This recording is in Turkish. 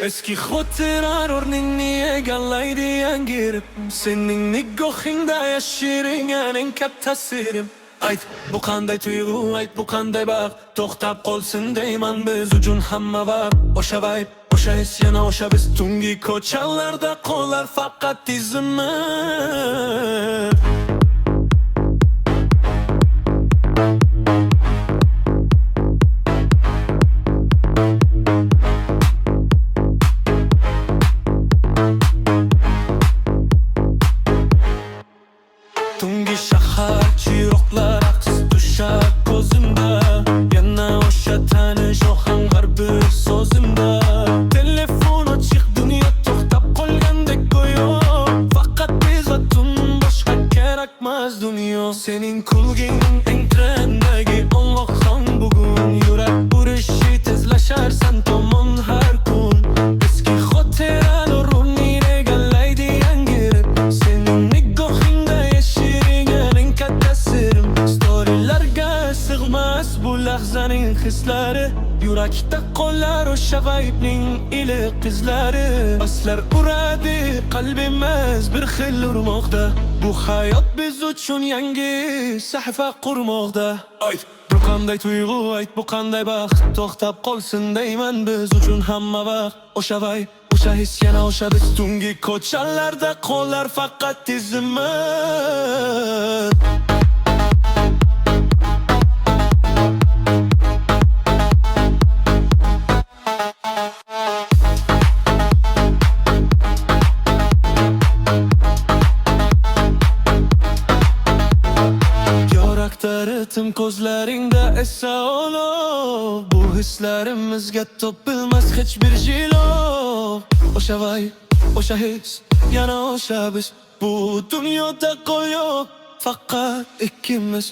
Eski xotirlar o'rningni egallaydi yangi rip. Sening nigohingda yashiringan eng katta sirim. Ayt, bu qanday tuyg'u, ayt, bu qanday baxt. To'xtab qolsin deyman biz uchun hamma vaqt. O'sha vibe, o'sha his, yana o'sha biz. Tungi ko'chalarda qolar faqat izimiz. Tungi shahar, chiroqlar aks tushar ko'zimda. Yana o'sha tanish ohanglar bir so'zimda. Telefon ochiq, dunyo to'xtab qolgandek go'yo. Faqat biz va tun, boshqa kerakmas dunyo. Sening kulging eng trenddagi o'ng'oqson bugun. Yurak urishi tezlashar sen tomon har kun. Eski xotiralar o'rnini egallaydi yangi rip. Sening nigohingda yashiringan eng katta sirim. Storylarga sig'mas bu lahzaning hislari. Yurakda qolar o'sha vibe'ning iliq izlari. Aslar uradi qalbimiz bir xil urmoqda. Bu hayot biz uchun yangi sahifa qurmoqda. Ayt, bu qanday tuyg'u, ayt, bu qanday baxt. To'xtab qolsin deyman biz uchun hamma vaqt. O'sha vibe, o'sha his, yana o'sha biz. Tungi ko'chalarda qolar faqat izimiz. Ritim ko'zlaringda esa olov. Bu hislarimizga topilmas hech bir jilov. O'sha vibe, o'sha his, yana o'sha biz. Bu dunyoda qo'yoq faqat ikkimiz.